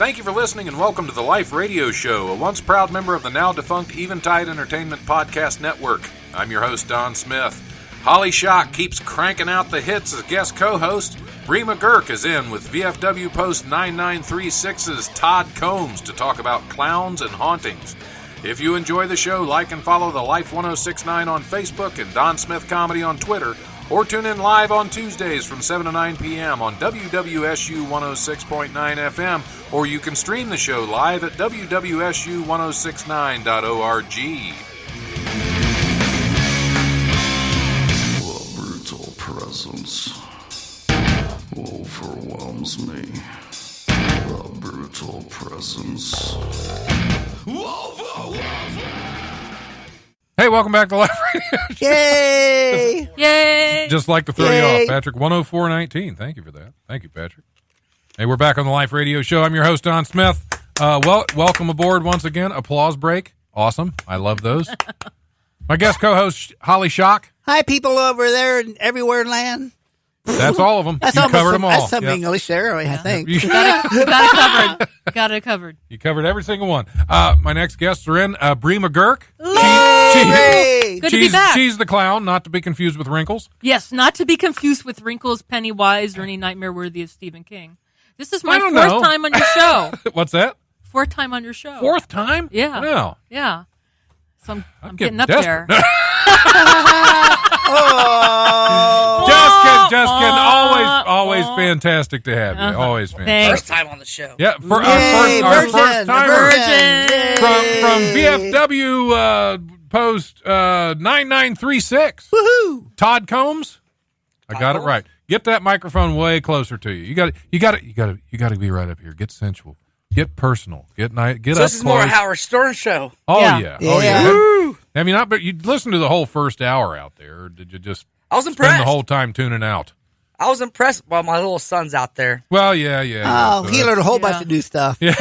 Thank you for listening and welcome to the Life Radio Show, a once proud member of the now defunct Eventide Entertainment Podcast Network. I'm your host, Don Smith. Holly Shock keeps cranking out the hits as guest co-host. Bree McGurk is in with VFW Post 9936's Todd Combs to talk about clowns and hauntings. If you enjoy the show, like and follow the Life 1069 on Facebook and Don Smith Comedy on Twitter, or tune in live on Tuesdays from 7 to 9 p.m. on WWSU 106.9 FM, or you can stream the show live at WWSU1069.org. The brutal presence overwhelms me. The brutal presence overwhelms me. Hey, welcome back to Life Radio Show. Yay! Yay! Just like to throw you off, Patrick. 104.19. Thank you for that. Thank you, Patrick. Hey, we're back on the Life Radio Show. I'm your host, Don Smith. Welcome aboard once again. Applause break. Awesome. I love those. My guest co-host, Holly Shock. Hi, people over there and everywhere in land. That's all of them. That's You covered them all. That's some Yep. English there, I think. You Got it covered. Got it covered. You covered every single one. My next guests are in. Bree McGurk. Hooray! Good to be back. She's the clown, not to be confused with Wrinkles. Yes, not to be confused with Wrinkles, Pennywise, or any nightmare worthy of Stephen King. This is my I don't fourth know. time on your show. What's that? Fourth time on your show. Fourth time? Yeah. Wow. Yeah. So I'm getting getting up desperate. there. Oh! Just kidding. Always fantastic to have you. Always fantastic. Thanks. First time on the show. Yeah, for Yay, our virgin, first timer. Virgin. From VFW Post 9936. Woohoo! Todd Combs. I got it right. Get that microphone way closer to you. You got to be right up here. Get sensual. Get personal. Get nice. Get So up this is more a close. Howard Stern show. Oh Yeah. yeah. Oh Yeah. yeah. Woo! I mean, but you listened to the whole first hour out there, or did you just I was spend impressed. the whole time tuning out? I was impressed while my little son's out there. Well, yeah. Oh, So he learned a whole bunch of new stuff. yeah,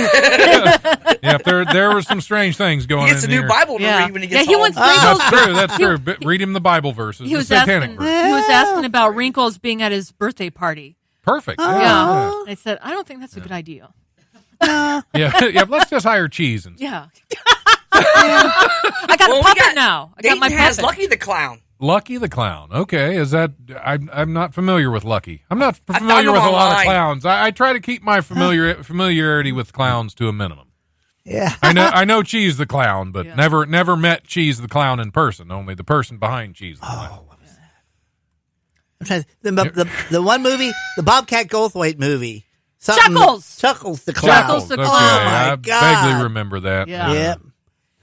there were some strange things going He gets a in new here. Bible to Yeah. read when he Yeah, gets he home. wants That's true. But read him the Bible verses. He the was satanic asking. verse. He was asking about Wrinkles being at his birthday party. Perfect. Yeah. I said, I don't think that's a good idea. Yeah. Yeah. Let's just hire cheese and Yeah. I got Well, a we puppet got- now. I got Dayton my has puppet. Lucky the Clown. Lucky the Clown. Okay, is that? I'm not familiar with Lucky. I'm not found familiar him with a lot of online. clowns. I try to keep my familiarity with clowns to a minimum. Yeah. I know Cheese the Clown, but Yeah. never met Cheese the Clown in person. Only the person behind Cheese the Clown. I'm trying the one movie, the Bobcat Goldthwait movie. Something- Chuckles! Chuckles the Clown. Chuckles the Okay, Clown. Oh, my I God. vaguely remember that. Yeah. Yep.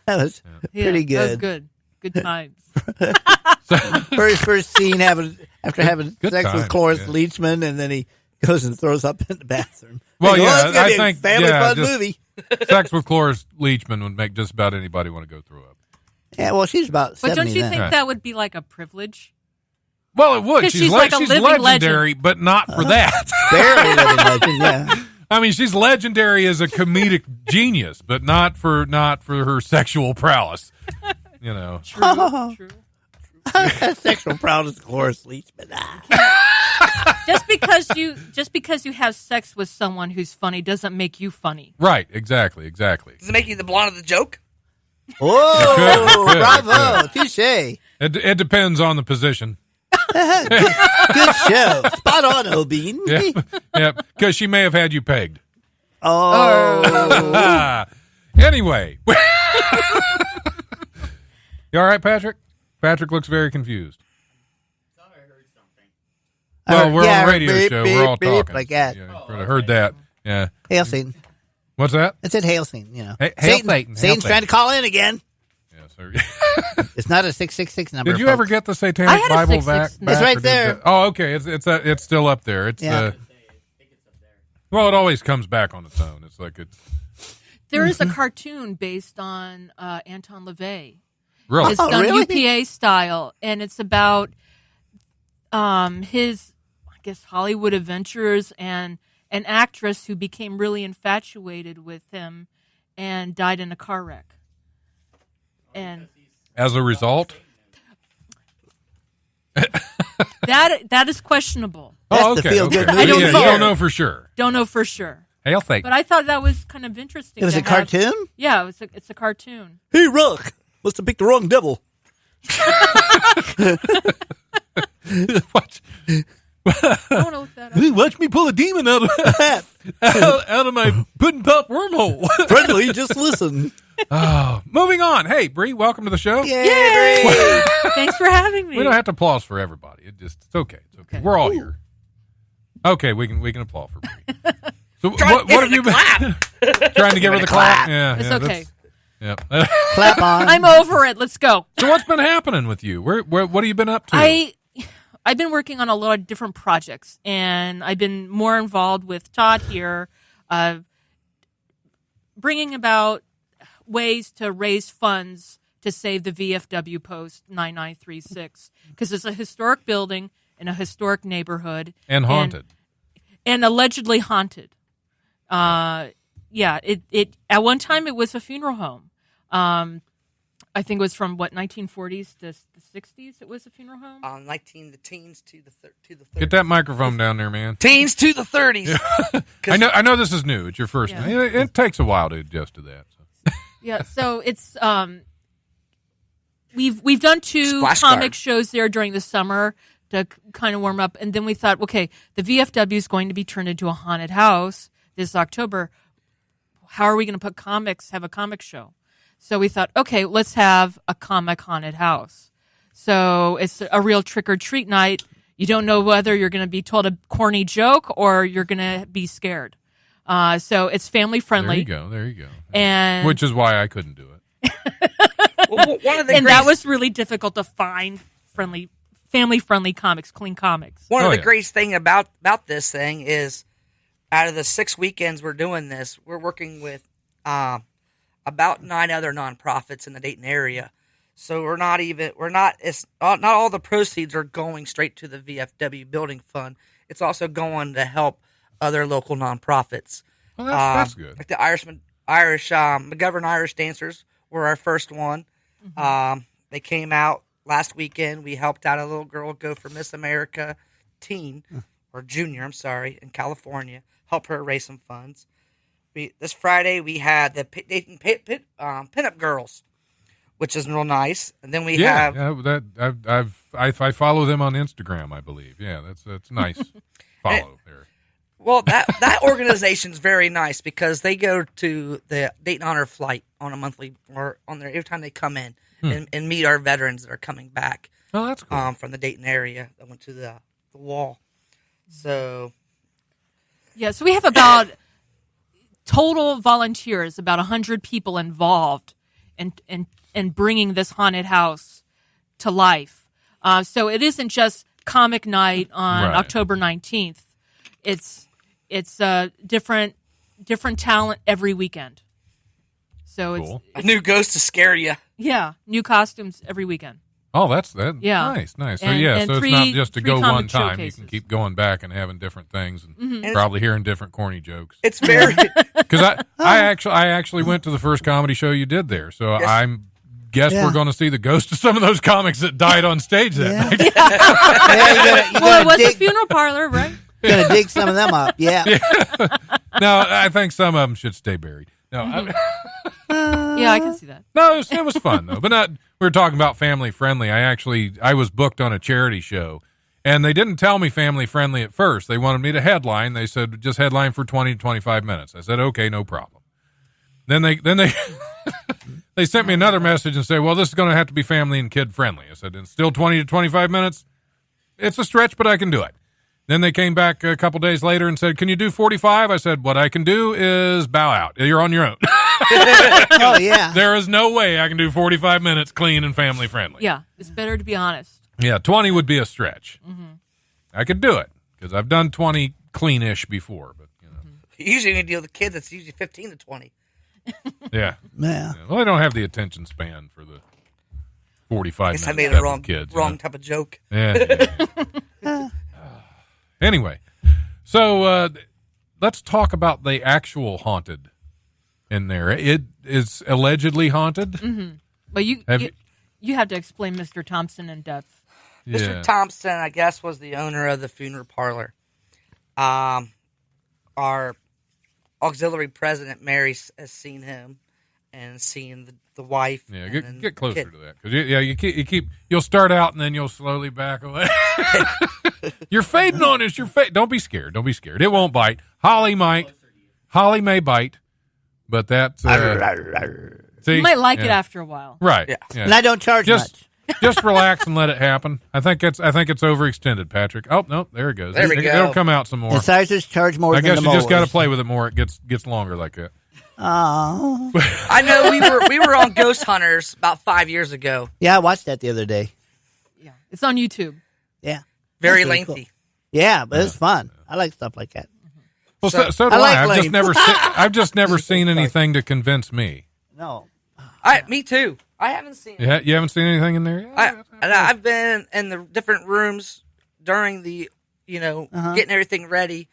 That was Yeah, pretty That was good. good. Good times. First scene after having Good sex times, with Cloris yeah. Leachman, and then he goes and throws up in the bathroom. Well, I go, yeah, "Oh, it's gonna I be a think family fun just movie. Sex with Cloris Leachman would make just about anybody want to go throw up. Yeah, well, she's about But 70 don't you then. think Right. that would be like a privilege? Well, it would. 'Cause She's she's like a living legendary, but not for that. Barely living legend, yeah. I mean, she's legendary as a comedic genius, but not for her sexual prowess. You know. True. Sexual prowess, Cloris Leachman. Ah. Just because you have sex with someone who's funny doesn't make you funny. Right, exactly. Does it make you the blonde of the joke? Oh, Good, bravo. Touche. It depends on the position. Good show. Spot on, Obeen. Yeah, yeah, because she may have had you pegged. Oh. Anyway. You all right, Patrick? Patrick looks very confused. Well, we're on a radio beep, show. beep, We're all beep, talking. like that. Yeah, I heard that. Yeah. Hail Satan. What's that? It said Hail Satan, you know. Hail Satan. Hail Satan's Satan. trying to call in again. Yeah, so, It's not a 666 number. did you folks. ever get the I Satanic had a Bible 666. back? It's right or did there. the- oh, okay. It's still up there. It's Yeah. well, it always comes back on its own. It's like it's There is a cartoon based on Anton LaVey. really. It's Oh, done really? UPA style, and it's about his, I guess, Hollywood adventures and an actress who became really infatuated with him and died in a car wreck. And As a result. that is questionable. That's Oh, the okay. feel-good okay. movie. I don't Yeah, know. you don't know for sure. Don't know for sure. Hail Satan. But I thought that was kind of interesting. It was to a have- cartoon? Yeah, it's a cartoon. Hey, Rock, must have picked the wrong devil. What? I want to look that up. Hey, watch me pull a demon out of my pudding pop wormhole. Friendly, just listen. Oh, moving on. Hey, Bree, welcome to the show. Yay! Thanks for having me. We don't have to applause for everybody. It's okay. It's okay. Okay. We're all here. Okay, we can applaud for Bree. So Trying to what have get you her been trying to give her the clap? Yeah, It's yeah, okay. Yeah. Clap on. I'm over it. Let's go. So what's been happening with you? What have you been up to? I've been working on a lot of different projects, and I've been more involved with Todd here, bringing about ways to raise funds to save the VFW Post 9936, because it's a historic building in a historic neighborhood. And haunted. And allegedly haunted. Yeah, it at one time it was a funeral home. I think it was from 1940s to the 60s. It was a funeral home. The teens to the 30s. Get that microphone down there, man. Teens to the 30s. I know this is new. It's your first Yeah. one. It takes a while to adjust to that. So. Yeah, so it's we've done 2 Splash comic Guard. shows there during the summer to kind of warm up, and then we thought, okay, the VFW is going to be turned into a haunted house this October. How are we going to have a comic show? So we thought, okay, let's have a comic haunted house. So it's a real trick or treat night. You don't know whether you're going to be told a corny joke or you're going to be scared. So it's family friendly. There you go. And Which is why I couldn't do it. Well, one of the and that greatest- was really difficult to find family friendly comics, clean comics. One of Oh, the yeah. greatest thing about this thing is, out of the 6 weekends we're doing this, we're working with about 9 other nonprofits in the Dayton area. So not all the proceeds are going straight to the VFW Building Fund. It's also going to help other local nonprofits. Well, that's good. Like the McGovern Irish Dancers were our first one. They came out last weekend. We helped out a little girl go for Miss America teen or junior, I'm sorry, in California. Help her raise some funds. This Friday we had the Dayton Pinup Girls, which is real nice. And then we have I follow them on Instagram, I believe. Yeah, that's nice. Follow there. well that organization's very nice because they go to the Dayton Honor Flight on a monthly or on their every time they come in and meet our veterans that are coming back Oh, that's cool. from the Dayton area that went to the wall. So Yeah, so we have about total volunteers, about 100 people involved in bringing this haunted house to life. So it isn't just comic night on Right. October 19th. It's different talent every weekend. So Cool. a new ghost to scare you. it's new costumes every weekend. Oh, that's that. Yeah. Nice. So And- so and it's three- not just to three go one comic time. showcases. You can keep going back and having different things and Mm-hmm. probably hearing different corny jokes. It's very Because I actually went to the first comedy show you did there, so I'm guess Yeah. we're going to see the ghost of some of those comics that died on stage that Yeah. night. Yeah, you Well, it was dig, a funeral parlor, right? gonna dig some of them up. Yeah. No, I think some of them should stay buried. No, Yeah, I can see that. no, it was fun though. But not. We were talking about family friendly. I was booked on a charity show, and they didn't tell me family friendly at first. They wanted me to headline. They said just headline for 20 to 25 minutes. I said okay, no problem. Then they they sent me another message and said, well, this is going to have to be family and kid friendly. I said, it's still 20 to 25 minutes. It's a stretch, but I can do it. Then they came back a couple days later and said, can you do 45? I said, what I can do is bow out. You're on your own. Oh yeah. There is no way I can do 45 minutes clean and family friendly. Yeah, it's better to be honest. Yeah, 20 would be a stretch. I could do it because I've done 20 clean-ish before. But usually when you deal with the kids, it's usually 15 to 20. yeah. Yeah. Well, I don't have the attention span for the 45 I guess I minutes made having a wrong kids. type of joke. Yeah. Anyway, so let's talk about the actual haunted in there. It is allegedly haunted. But you Have you have to explain Mr. Thompson in depth. Yeah. Mr. Thompson, I guess, was the owner of the funeral parlor. Our auxiliary president Mary has seen him and seen the wife. Yeah, and then get closer kid. to that because you'll start out and then you'll slowly back away. You're fading on us. Don't be scared. Don't be scared. It won't bite. Holly may bite, but that's see, You might like it Yeah. after a while. Right. Yeah. And I don't charge much. Just relax and let it happen. I think it's overextended, Patrick. Oh no, there it goes. There we go. It'll come out some more. Incisors charge more I than guess the you just got to molars. play with it more. It gets longer like that. Oh, I know we were on Ghost Hunters about 5 years ago. yeah, I watched that the other day. Yeah, it's on YouTube. Yeah, Very That's really lengthy. cool. Yeah, but it's fun. I like stuff like that. Well, So- so do I like I. Lane. I've just never seen anything to convince me. No, Me too. I haven't seen it. You haven't seen anything in there yet? I've been in the different rooms during the, getting everything ready,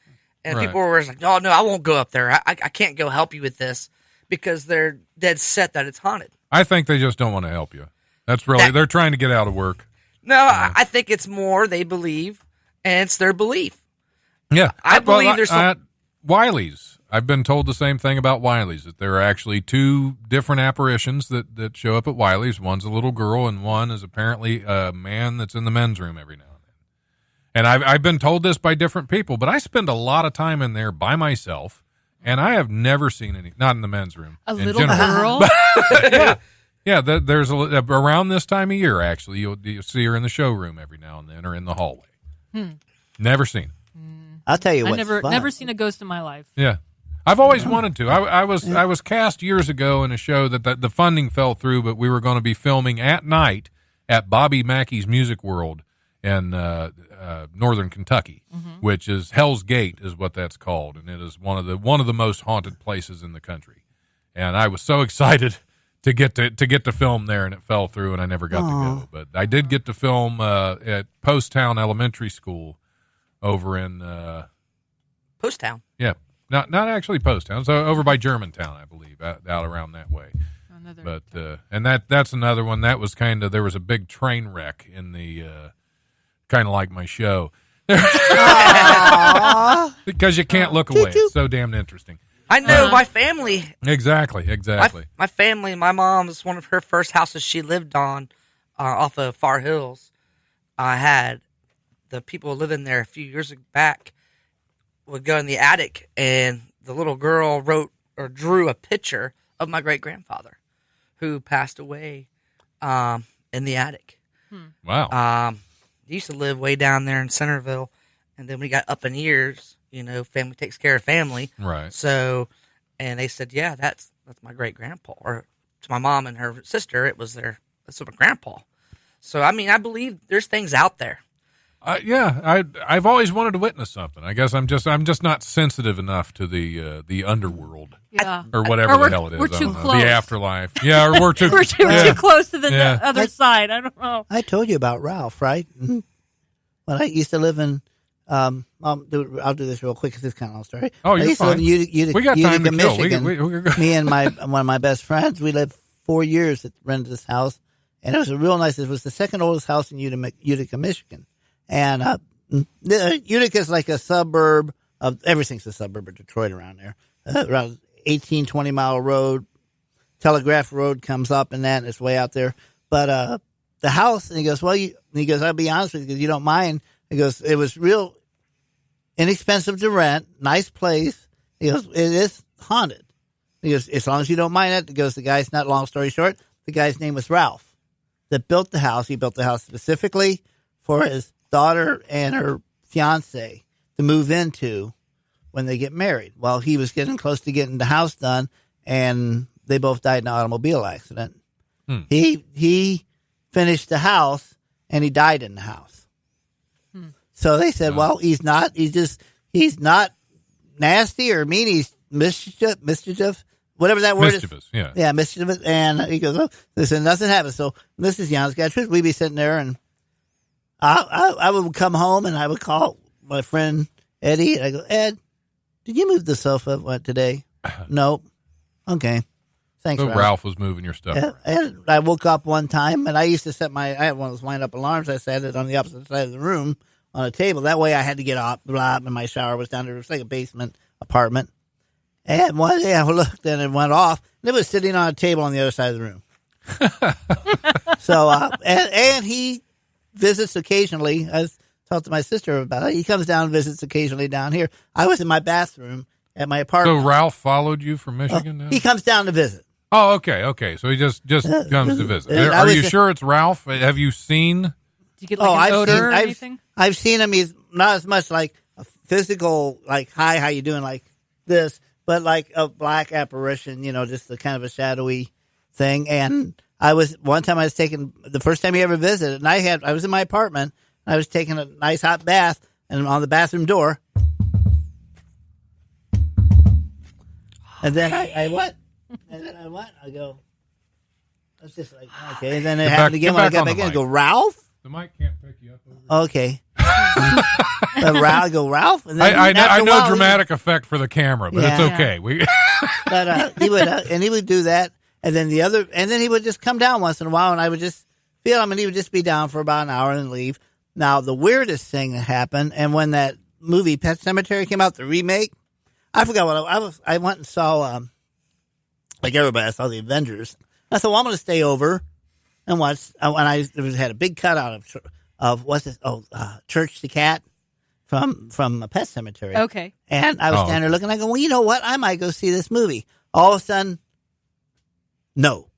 and Right. people were like, "Oh no, I won't go up there. I can't go help you with this," because they're dead set that it's haunted. I think they just don't want to help you. That's really they're trying to get out of work. No, I think it's more they believe, and it's their belief. Yeah, I believe there's some- Wiley's. I've been told the same thing about Wiley's, that there are actually two different apparitions that show up at Wiley's. One's a little girl, and one is apparently a man that's in the men's room every now and then. And I've been told this by different people, but I spend a lot of time in there by myself, and I have never seen any. Not in the men's room. A in little general. girl. Yeah, there's around this time of year. Actually, you'll see her in the showroom every now and then, or in the hallway. Never seen. I'll tell you I what's never fun. never seen a ghost in my life. Yeah, I've always wanted to. I was cast years ago in a show that the funding fell through, but we were going to be filming at night at Bobby Mackey's Music World in northern Kentucky, which is Hell's Gate is what that's called, and it is one of the most haunted places in the country. And I was so excited to get to film there, and it fell through, and I never got to go. But I did get to film at Post Town Elementary School over in Post Town. yeah, not actually Post Town, so over by Germantown, I believe, out around that way. Another But and that's another one that was there was a big train wreck in the kind of like my show because you can't look away. It's so damn interesting. I know my family. Exactly. My family. My mom's one of her first houses she lived on, off of Far Hills. I had the people living there a few years back would go in the attic, and the little girl wrote or drew a picture of my great grandfather, who passed away in the attic. Wow. He used to live way down there in Centerville, and then we got up in years. Family takes care of family, Right. So, and they said, "Yeah, that's my great grandpa." Or to my mom and her sister, that's my grandpa. So, I mean, I believe there's things out there. Yeah, I've always wanted to witness something. I guess I'm just not sensitive enough to the underworld yeah. or whatever Or the hell it is. we're I too don't know. close. The afterlife. Yeah, or we're too We're too close to the Yeah. other side. I don't know. I told you about Ralph, right? Mm-hmm. When I used to live in, I'll do this real quick because it's kind of a long story. Oh, I you're used to live fine. in Utica, We got time to kill. Michigan. We Me and one of my best friends, we lived 4 years at rented this house, and it was a real nice. It was the second oldest house in Utica, Michigan, and Utica is like a suburb of everything's a suburb of Detroit around there. Around 18-20 mile road, Telegraph Road comes up, and that and it's way out there. But the house, and he goes, I'll be honest with you, because you don't mind. He goes, it was real inexpensive to rent, nice place. He goes, it is haunted. He goes, as long as you don't mind it. He goes, the guy's not, long story short, the guy's name was Ralph that built the house. He built the house specifically for his daughter and her fiance to move into when they get married. Well, he was getting close to getting the house done, and they both died in an automobile accident. He finished the house, and he died in the house. So they said, well, he's not nasty or mean. He's mischievous, whatever that word mischievous, is. yeah. Yeah, mischievous. And he goes, oh, listen, nothing happened. So Mrs. Young's got truth. We'd be sitting there, and I would come home, and I would call my friend Eddie, and I go, Ed, did you move the sofa today? Nope. Okay. Thanks, So Ralph. Ralph was moving your stuff. Yeah, around. and I woke up one time, and I used to I had one of those wind-up alarms. I set it on the opposite side of the room on a table. That way I had to get up, and my shower was down there. It was like a basement apartment. And one day I looked and it went off. And it was sitting on a table on the other side of the room. So, and he visits occasionally. I talked to my sister about it. He comes down and visits occasionally down here. I was in my bathroom at my So apartment. Ralph followed you from Michigan now? He comes down to visit. Oh, okay. So he just comes to visit. And Are you sure it's Ralph? Have you seen? Did you get like an odor or anything? I've seen him. He's not as much like a physical, like, hi, how you doing, like this, but like a black apparition, just a kind of a shadowy thing. And one time I was taking, the first time he ever visited, and I was in my apartment, and I was taking a nice hot bath, and on the bathroom door, and then I what? And then I go, it's just like, okay. And then it happened again when I got back in. I go, Ralph? The mic can't pick you up over Okay. I go, Ralph? And then I after a know while, dramatic effect for the camera, but it's Yeah. okay. But he would do that, and then he would just come down once in a while, and I would just feel him, and he would just be down for about an hour and then leave. Now, the weirdest thing that happened, and when that movie Pet Sematary came out, the remake, I forgot what I went and saw, like everybody, I saw the Avengers. I thought, well, I'm going to stay over and watch. When I had a big cutout of what's this? Church the Cat from Pet Sematary. Okay. And I was standing there looking. I go, well, you know what? I might go see this movie. All of a sudden, no.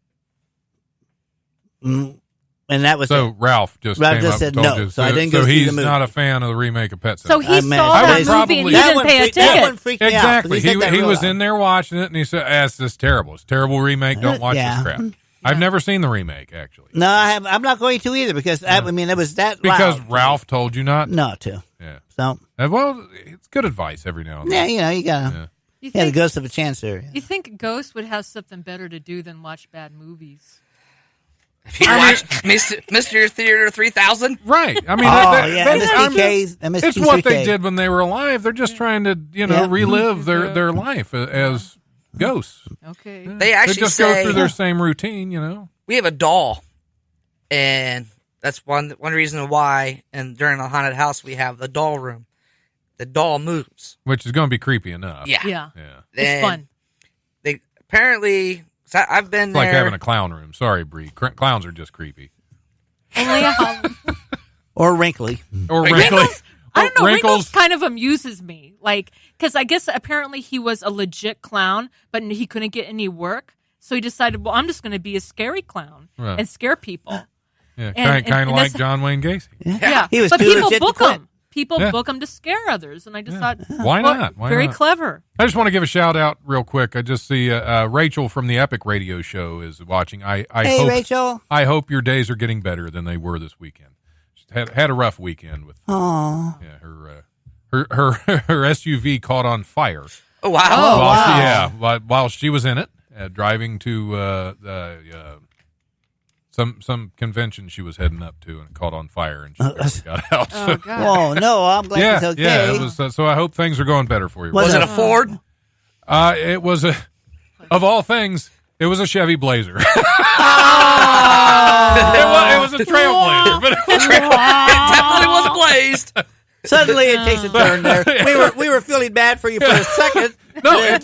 And that was So it. Ralph just Ralph came just up said and told no, you. so I didn't go so see he's the movie. not a fan of the remake of Pet Sematary. So he Man, saw I that was movie and you that didn't one pay a freaked- That one ticket. freaked me out. Exactly. He said that He real was loud. in there watching it, and he said, "This is terrible. It's a terrible remake. Don't watch Yeah. this crap." I've never seen the remake, actually. No, I'm not going to either because it was that Because loud. Ralph told you not? not to. Yeah. So Well, it's good advice every now and yeah, then. you gotta. Yeah. You Yeah, the think, ghost of a chance there. you think Ghost would have something better to do than watch bad movies? If you watch Mr. Theater 3000, Right. I mean, MSTK's it's what they did when they were alive. They're just trying to, Yeah. relive their life as ghosts. Okay. they They actually just go say through their same routine, we have a doll, and that's one reason why. And during the haunted house, we have the doll room. The doll moves. which is going to be creepy enough. Yeah, Yeah. Yeah. It's And fun. They apparently. So I've been It's like there. having a clown room. Sorry, Bree. Clowns are just creepy. Only a Halloween. Or wrinkly. Or Wrinkles? wrinkly. I don't know. Wrinkles Wrinkles. kind of amuses me. Because I guess apparently he was a legit clown, but he couldn't get any work. So he decided, well, I'm just going to be a scary clown Right. and scare people. Yeah, And- kind and of like that's- John Wayne Gacy. Yeah. He was but too people legit to book quit. him. People Yeah. book him to scare others. And I just thought, Why well, not? Why very not? clever. I just want to give a shout out real quick. I just see Rachel from the Epic Radio Show is watching. I Hey, hope, Rachel. I hope your days are getting better than they were this weekend. She had a rough weekend with Oh, her SUV caught on fire. Oh wow! Oh, wow. While she was in it, driving to some convention she was heading up to, and it caught on fire, and she barely got out. Oh, God. whoa, no, I'm glad yeah, it's okay. yeah. It was, so I hope things are going better for you. Was Was it a Ford? It was of all things, it was a Chevy Blazer. it was a Trailblazer, but It definitely was blazed. Suddenly it takes a turn there. We were feeling bad for you for a second. no,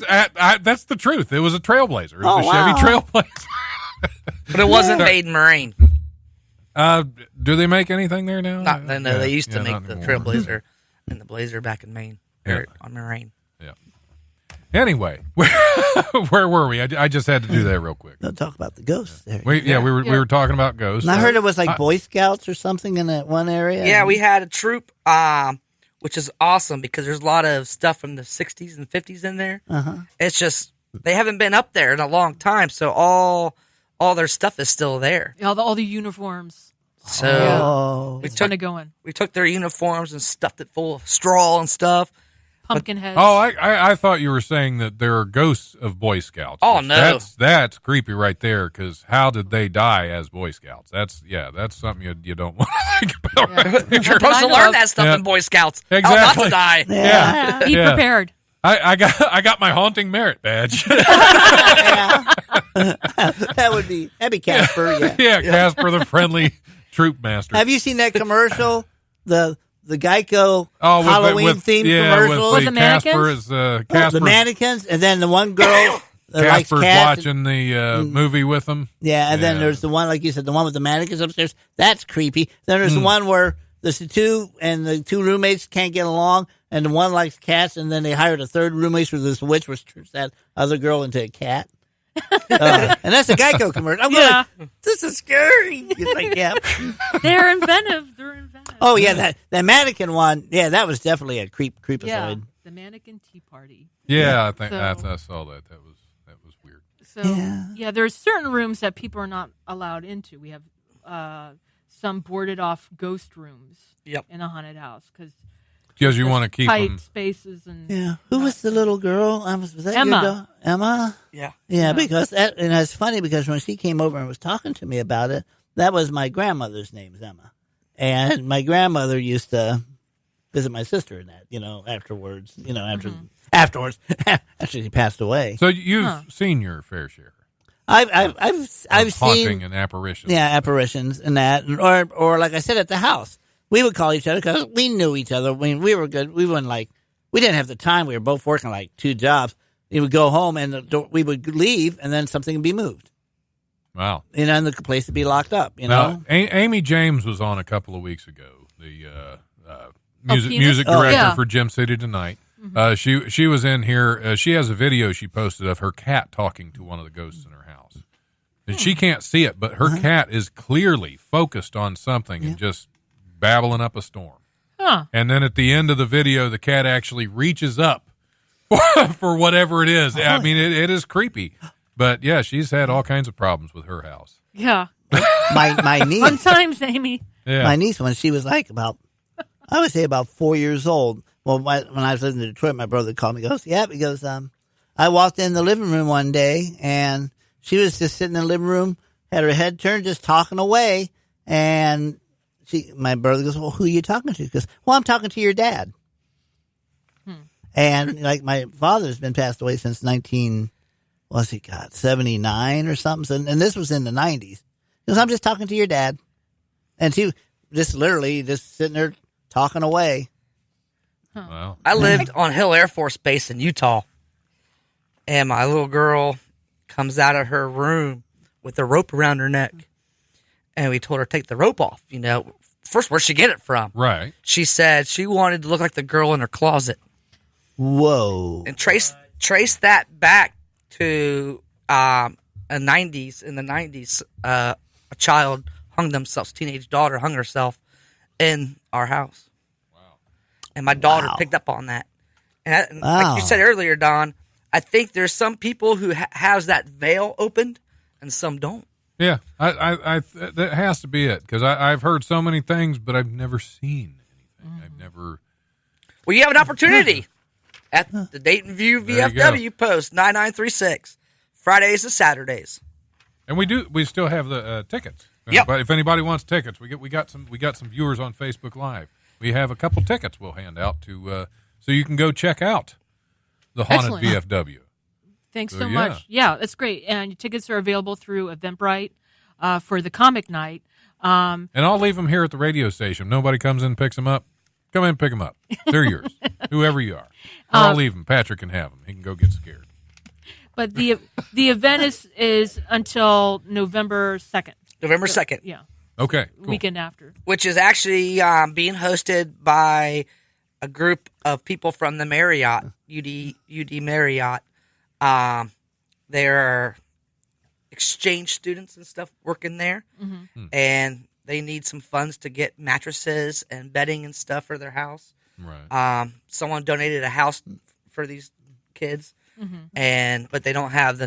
that's the truth. It was a Trailblazer. It was Oh, a Chevy wow. Trailblazer. But it wasn't made in Moraine. Do they make anything there now? No, they used to Yeah, make not the anymore. Trailblazer and the Blazer back in Maine. Yeah. Or on Moraine. Yeah. Anyway, where were we? I just had to do that real quick. Don't talk about the ghosts there. We were talking about ghosts. And I heard it was like Boy Scouts or something in that one area. Yeah, we had a troop, which is awesome because there's a lot of stuff from the 60s and 50s in there. Uh-huh. It's just, they haven't been up there in a long time, so all their stuff is still there. All the uniforms. So Oh, we It's fun took to go in. we took their uniforms and stuffed it full of straw and stuff. Pumpkin heads. Oh, I thought you were saying that there are ghosts of Boy Scouts. Oh, which no. That's creepy right there. Because how did they die as Boy Scouts? That's something you don't want to think about. Yeah. Right there. You're supposed to I know learn of. that stuff Yeah. in Boy Scouts. How not Exactly. to die. yeah. Be Yeah. prepared. I got my haunting merit badge. That'd be Casper. Yeah. yeah, Casper the friendly troop master. Have you seen that commercial? The the Geico Oh, Halloween themed commercials. With the mannequins? Casper is The Casper. mannequins, and then the one girl that likes Casper's cats. watching the movie with them. Yeah, and then Yeah. there's the one, like you said, the one with the mannequins upstairs. That's creepy. Then there's the one where the two roommates can't get along, and the one likes cats, and then they hired a third roommate for this witch, which turns that other girl into a cat. And that's a Geico commercial. I'm Yeah. going, this is scary. It's like, yeah. They're inventive. They're inventive. Oh, yeah, that mannequin one, yeah, that was definitely a creepazoid. Yeah, the mannequin tea party. Yeah, I think So- I saw that. That was weird. So Yeah. there's certain rooms that people are not allowed into. We have some boarded off ghost rooms Yep. in a haunted house because Because you want to keep tight them. spaces and Yeah. Who was the little girl? Was that Emma. your daughter? Emma? Yeah. Yeah, because and it's funny because when she came over and was talking to me about it, that was my grandmother's name, Emma. And my grandmother used to visit my sister in that, afterwards, afterwards, after she passed away. So you've seen your fair share. I've of seen haunting and apparitions. yeah, apparitions and that, or like I said, at the house, we would call each other because we knew each other. We were good. We wouldn't we didn't have the time. We were both working like 2 jobs. We would go home and we would leave, and then something would be moved. Wow. And the place would be locked up. Now, Amy James was on a couple of weeks ago. The Penis? music Oh, director yeah. for Gem City Tonight. She was in here. She has a video she posted of her cat talking to one of the ghosts in her house, and she can't see it, but her cat is clearly focused on something and just babbling up a storm. Huh. And then at the end of the video, the cat actually reaches up for whatever it is. I mean, it is creepy, but yeah, she's had all kinds of problems with her house. Yeah. my Fun niece, times, Amy. Yeah. my niece, when she was like about 4 years old. Well, when I was living in Detroit, my brother called me. Goes, yeah, he goes. I walked in the living room one day, and she was just sitting in the living room, had her head turned, just talking away. And my brother goes, well, who are you talking to? She goes, well, I'm talking to your dad. And like my father's been passed away since 79 or something. So, and this was in the 90s. He goes, I'm just talking to your dad. And she just literally just sitting there talking away. Wow. I lived on Hill Air Force Base in Utah, and my little girl comes out of her room with a rope around her neck, and we told her to take the rope off. First, where'd she get it from? Right. She said she wanted to look like the girl in her closet, Whoa. and trace that back to in the 90s. A child hung themselves, teenage daughter hung herself in our house. And my daughter picked up on that. And like you said earlier, Don, I think there's some people who has that veil opened and some don't. Yeah, I that has to be it because I've heard so many things, but I've never seen anything. I've never. Well, you have an opportunity at the Dayton View There you VFW post 9936, Fridays to Saturdays. And we still have the tickets. Yep. But if anybody wants tickets, we got some viewers on Facebook Live. We have a couple tickets we'll hand out to so you can go check out the haunted Excellent. VFW. Thanks So, so yeah. much. Yeah, that's great. And tickets are available through Eventbrite for the comic night. And I'll leave them here at the radio station. Nobody comes in and picks them up. Come in and pick them up. They're yours, whoever you are. Or I'll leave them. Patrick can have them. He can go get scared. But the event is until November 2nd. November 2nd, Yeah, Okay. Cool. weekend after. which is actually being hosted by a group of people from the Marriott, UD Marriott. There are exchange students and stuff working there, and they need some funds to get mattresses and bedding and stuff for their house. Right. Someone donated a house for these kids, but they don't have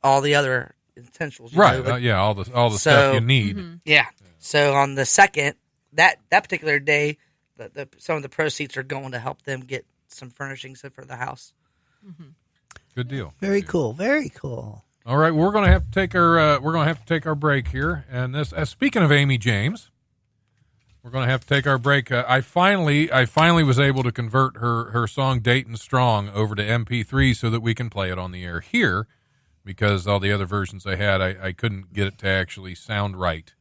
all the other essentials. you Right. know, like- Yeah. All the So- stuff you need. Yeah. So on the 2nd, that particular day, some of the proceeds are going to help them get some furnishings for the house. Good deal. Very cool. Very cool. All right, we're going to have to take our break here. And this, speaking of Amy James, we're going to have to take our break. I finally was able to convert her song "Dayton Strong" over to MP3 so that we can play it on the air here, because all the other versions I had, I couldn't get it to actually sound right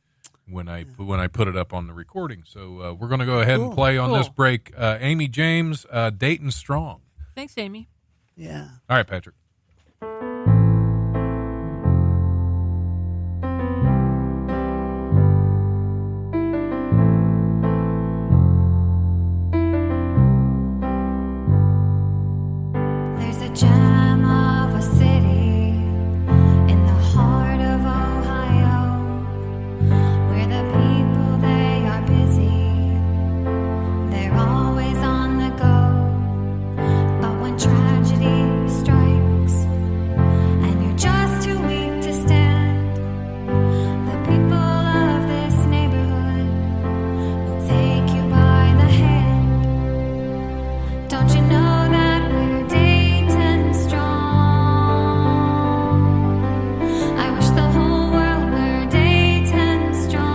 when I put it up on the recording. So we're going to go ahead and play on this break. Amy James, Dayton Strong. Thanks, Amy. Yeah. All right, Patrick. There's a gem of a city in the heart of Ohio, where the people, they are busy, they're always on the go. But when tragedy strikes and you're just too weak to stand, the people of this neighborhood will take you by the hand. Don't you know that we're Dayton strong? I wish the whole world were Dayton strong.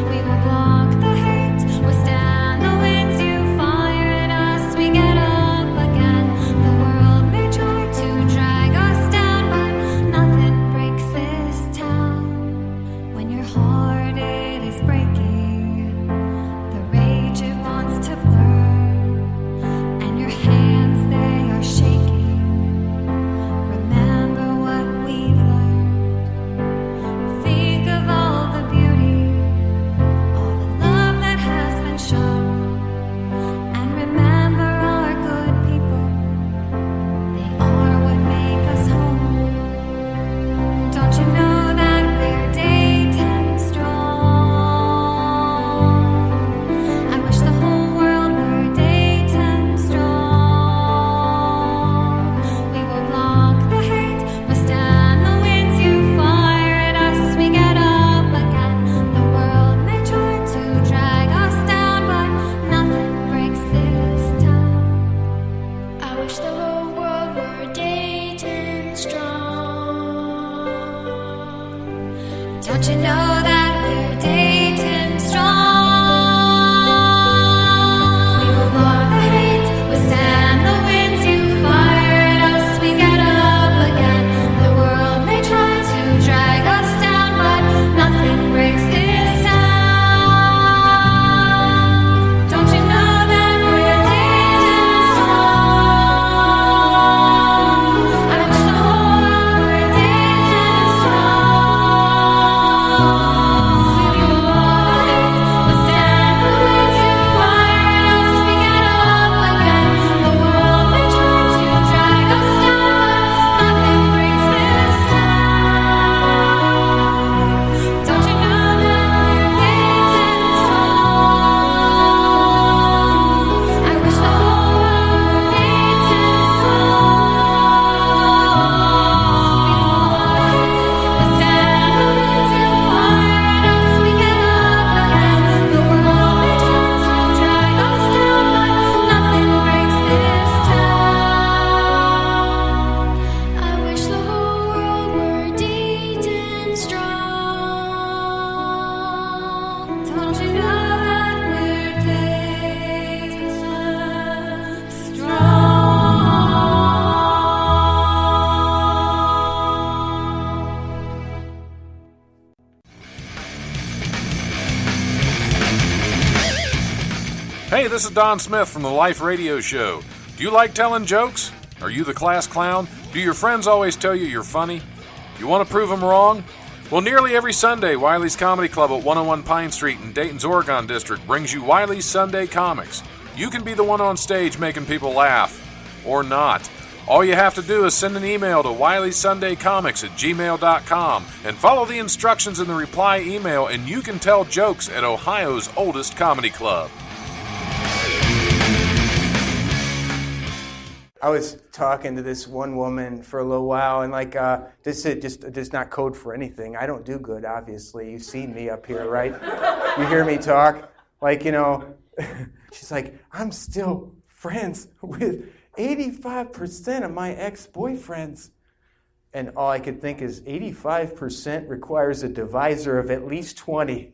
We will block the hate, withstand the winds you fire at us. We get up again. The world may try to drag us down, but nothing breaks this town. When your heart, it is breaking, the rage, it wants to burn, and your hands, they are shaking. Remember what we've learned. Think of all the beauty, all the love that has been shown, and remember our good people. They are what make us home. Don't you know that we're Dayton strong? I wish the whole world were Dayton strong. We will block the hate, withstand the winds you fire at us. We get up again. The world may try to drag us down, but nothing breaks this town. I wish the whole world were Dayton strong. Don't you know that we're Dayton strong? We will block the hate, withstand the winds you fire at us. We get up again. The world may try to drag us down, but nothing breaks this town. Don't you know that we're Dayton strong? I wish the whole world were Dayton strong. We will block the hate, withstand the winds you fire at us. We get up again. The world may try to drag us down, but nothing breaks this town. Don't you know that we're Dayton strong? I wish the whole world were Dayton strong. Don't you know that we're Dayton strong? Hey, this is Don Smith from the Life Radio Show. Do you like telling jokes? Are you the class clown? Do your friends always tell you you're funny? You want to prove them wrong? Well, nearly every Sunday, Wiley's Comedy Club at 101 Pine Street in Dayton's Oregon District brings you Wiley's Sunday Comics. You can be the one on stage making people laugh. Or not. All you have to do is send an email to wileysunDayComics@gmail.com and follow the instructions in the reply email, and you can tell jokes at Ohio's oldest comedy club. I was talking to this one woman for a little while, and this is just not code for anything. I don't do good, obviously. You've seen me up here, right? You hear me talk, she's like, I'm still friends with 85% of my ex-boyfriends. And all I could think is 85% requires a divisor of at least 20.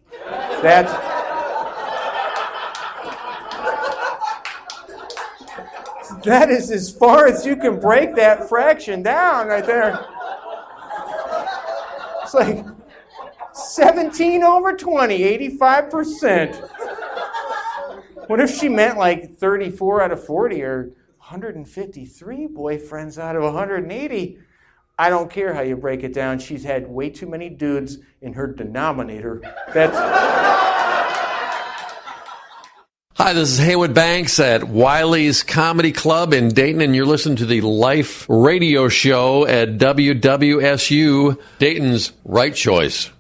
That is as far as you can break that fraction down right there. It's like, 17 over 20, 85%. What if she meant like 34 out of 40 or 153 boyfriends out of 180? I don't care how you break it down. She's had way too many dudes in her denominator. That's... Hi, this is Haywood Banks at Wiley's Comedy Club in Dayton, and you're listening to the Life Radio Show at WWSU, Dayton's Right Choice.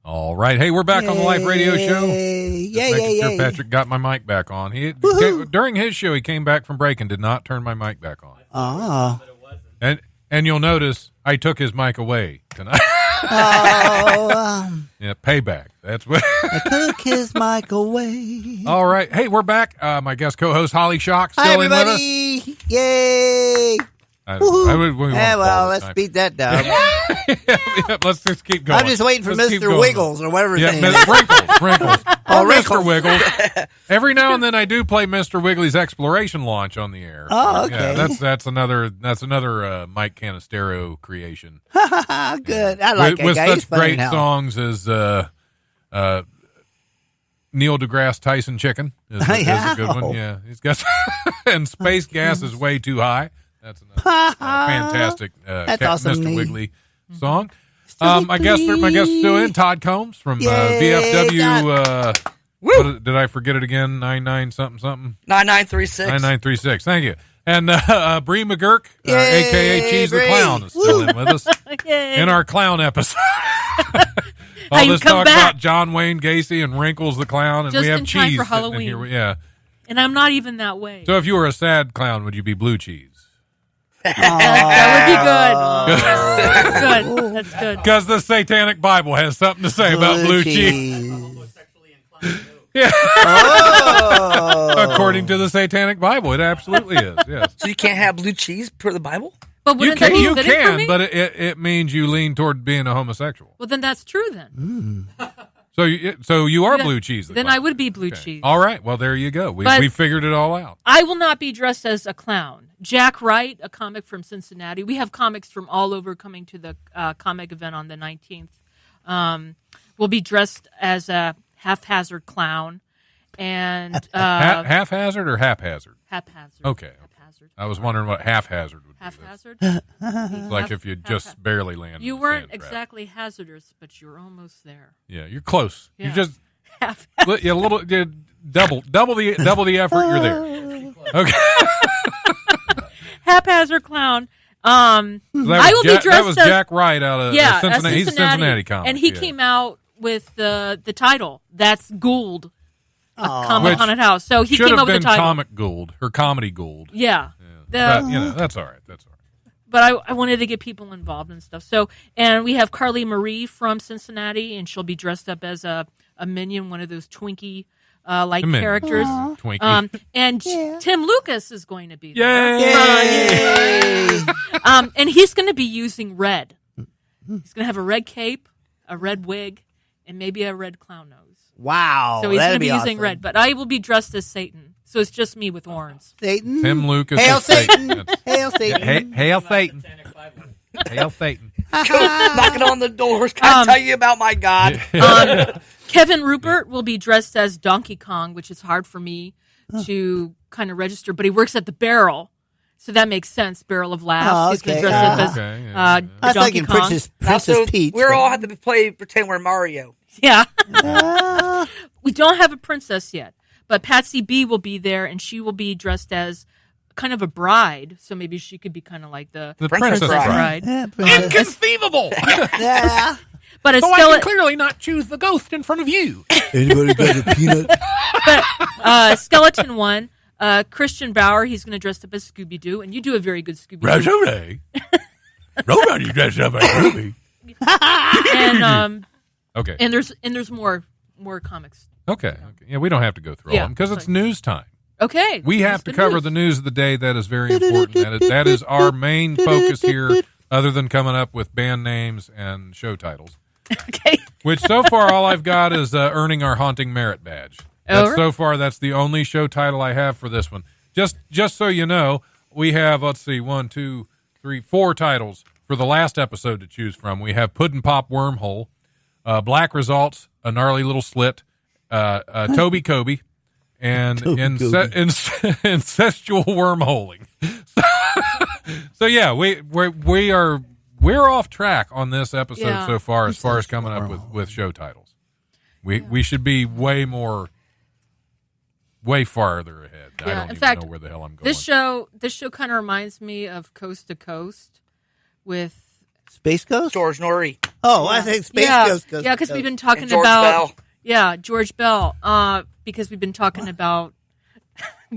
All right. Hey, we're back on the Life Radio Show. Yeah, Making yeah, sure yeah. Patrick got my mic back on. During his show, he came back from break and did not turn my mic back on. Oh. And you'll notice I took his mic away tonight. Oh, Yeah, payback. That's what. I took his mic away. All right. Hey, we're back. My guest co-host Holly Shock still Hi, in with us. everybody. Yay. We Yeah, well, let's beat that down. let's just keep going. I'm just waiting for Let's keep Mr. going. Wiggles or whatever his Yeah, name is. Wrinkles. Oh, Or Wrinkles. Mr. Wiggles. Every now and then I do play Mr. Wiggly's exploration launch on the air. Oh, okay. Yeah, that's another Mike Canistero creation. Good. I like with that guy. He's such funny great in hell. songs as Neil deGrasse Tyson Chicken is a good one. Yeah, he's got and Space Gas is way too high. That's another fantastic That's awesome, Mr. Nate. Wiggly song. My guest is still in, Todd Combs from Yay, VFW. Did I forget it again? 99 something something 9936. 9936. Thank you. And Bree McGurk, Yay, aka Cheese the Bree. Clown, is still in with us Yay. in our clown episode. How All you this come talk back. about John Wayne Gacy and Wrinkles the Clown, and Just we have in time cheese for sitting in Halloween. here. Yeah. And I'm not even that way. So if you were a sad clown, would you be Blue Cheese? That would be good. Good. That's good. Because the Satanic Bible has something to say about blue cheese. Yeah. Oh. According to the Satanic Bible, it absolutely is. Yes. So you can't have blue cheese per the Bible? But You wouldn't that can, be you fitting for can, me? but it means you lean toward being a homosexual. Well, then that's true then. So you are Then- blue cheese. the Then clown. I would be blue Okay. cheese. All right. Well, there you go. But- We figured it all out. I will not be dressed as a clown. Jack Wright, a comic from Cincinnati. We have comics from all over coming to the comic event on the 19th. Will be dressed as a haphazard clown and Haphazard or haphazard? haphazard. Okay. Haphazard. I was wondering what haphazard would be. Haphazard. It's like if you just barely landed. You in the weren't sand trap. exactly hazardous, but you're almost there. Yeah, you're close. Yeah. You just Half. yeah, a little double the effort. You're there. Okay. Haphazard clown. That was I will be dressed That was as Jack Wright out of yeah, Cincinnati. He's a Cincinnati. Cincinnati comic, and he yeah. came out with the title. That's Gould, a comic Which haunted house. So he should came have up with been the title. Comic Gould or Comedy Gould. Yeah. But, that's all right. That's all right. But I wanted to get people involved and stuff. So, and we have Carly Marie from Cincinnati, and she'll be dressed up as a minion, one of those Twinkie like The minion. characters. Twinkie. And Tim Lucas is going to be there. Yay! And he's going to be using red. He's going to have a red cape, a red wig, and maybe a red clown nose. Wow. So he's going to that'd be using awesome. red. But I will be dressed as Satan. So it's just me with horns. Satan. Tim Lucas. Hail is Satan. Satan. Hail Satan. Hail Satan. Hail Satan. Knocking on the doors. Can I tell you about my God? Kevin Rupert will be dressed as Donkey Kong, which is hard for me to kind of register, but he works at the Barrel. So that makes sense. Barrel of Laughs. Oh, He's going okay. to dress up as Okay, yeah. the I was Donkey thinking Kong. Princess Also, Peach. we're all have to pretend we're Mario. Yeah. We don't have a princess yet, but Patsy B will be there, and she will be dressed as kind of a bride. So maybe she could be kind of like the Princess Bride. bride. Yeah, Princess. Inconceivable. Yeah. But it's So I still can clearly not choose the ghost in front of you. Anybody got a peanut? Skeleton One. Christian Bauer, he's going to dress up as Scooby Doo, and you do a very good Scooby Doo. Nobody dressed up as Ruby. And Okay. and there's more comics. Okay. Yeah, we don't have to go through all Yeah, of them because it's sorry. news time. Okay, We have to cover the news of the day. That is very important. That is our main focus here, other than coming up with band names and show titles. Okay. Which so far all I've got is earning our haunting merit badge. Oh, So far that's the only show title I have for this one. Just so you know, we have 1, 2, 3, 4 titles for the last episode to choose from. We have Puddin' Pop Wormhole, black results, a gnarly little slit, Toby Kobe, and incestual wormholing. So yeah, we're off track on this episode so far as coming up with show titles. We should be way farther ahead. I don't even know where the hell I'm going. This show kind of reminds me of Coast to Coast with Space Ghost? George Norrie. Oh, I think Space Ghost. Yeah, because we've been talking And George about Bell. Yeah, George Bell. Because we've been talking about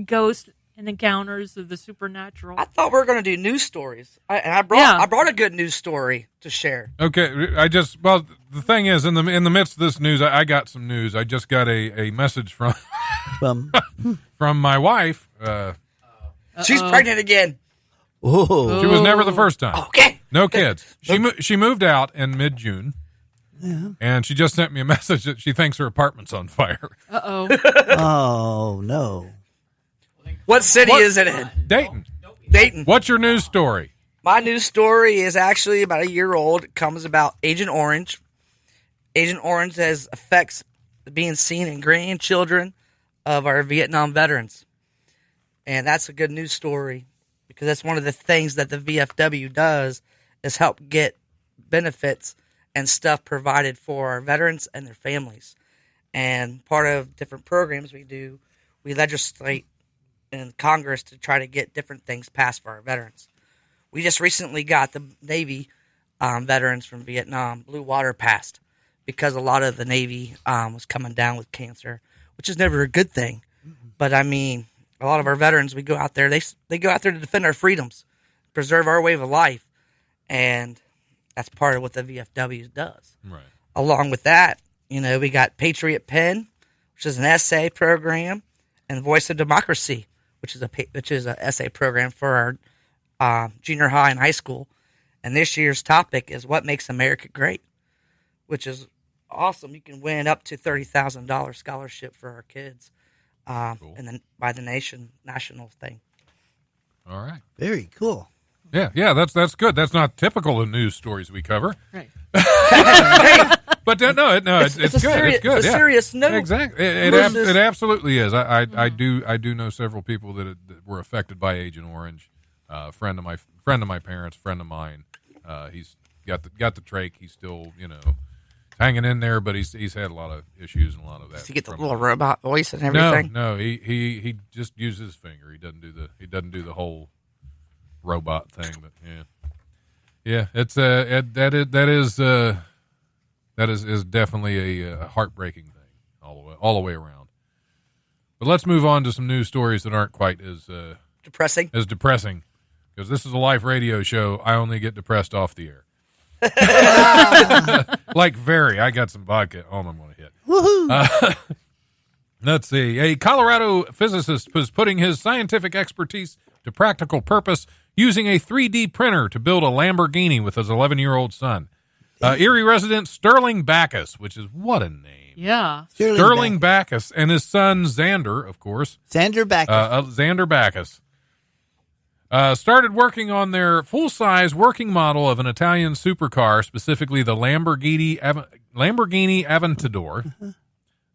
ghosts and encounters of the supernatural. I thought we were going to do news stories, I brought a good news story to share. Okay, the thing is, in the midst of this news, I got some news. I just got a message from my wife. She's pregnant again. Oh, she was never the first time. Okay, no kids. She moved out in mid-June. Yeah. And she just sent me a message that she thinks her apartment's on fire. Uh-oh. Oh, no. What city is it in? Dayton. Dayton. What's your news story? My news story is actually about a year old. It comes about Agent Orange. Agent Orange has effects being seen in grandchildren of our Vietnam veterans. And that's a good news story because that's one of the things that the VFW does is help get benefits and stuff provided for our veterans and their families. And part of different programs we do, we legislate in Congress to try to get different things passed for our veterans. We just recently got the Navy veterans from Vietnam Blue Water passed because a lot of the Navy was coming down with cancer, which is never a good thing. But I mean, a lot of our veterans, we go out there, they go out there to defend our freedoms, preserve our way of life, and that's part of what the VFW does. Right. Along with that, we got Patriot Pen, which is an essay program, and Voice of Democracy, which is an essay program for our junior high and high school. And this year's topic is what makes America great, which is awesome. You can win up to $30,000 scholarship for our kids, cool. and then by the national thing. All right. Very cool. Yeah, that's good. That's not typical of news stories we cover. Right. But it's good. It's good. It's a serious note. Exactly. It absolutely is. I do know several people that were affected by Agent Orange. Friend of my parents, friend of mine. He's got the trach. He's still hanging in there, but he's had a lot of issues and a lot of that. Does he get the little robot voice and everything? No. He just uses his finger. He doesn't do the whole robot thing. But yeah. It's that is definitely a heartbreaking thing all the way around. But let's move on to some news stories that aren't quite as depressing. Because this is a live radio show. I only get depressed off the air. I got some vodka. I'm going to hit. Woohoo! Let's see. A Colorado physicist was putting his scientific expertise to practical purpose using a 3D printer to build a Lamborghini with his 11-year-old son. Erie resident Sterling Backus, which is what a name. Yeah. Sterling Backus and his son Xander, of course. Xander Backus. Xander Backus. Started working on their full-size working model of an Italian supercar, specifically the Lamborghini Aventador.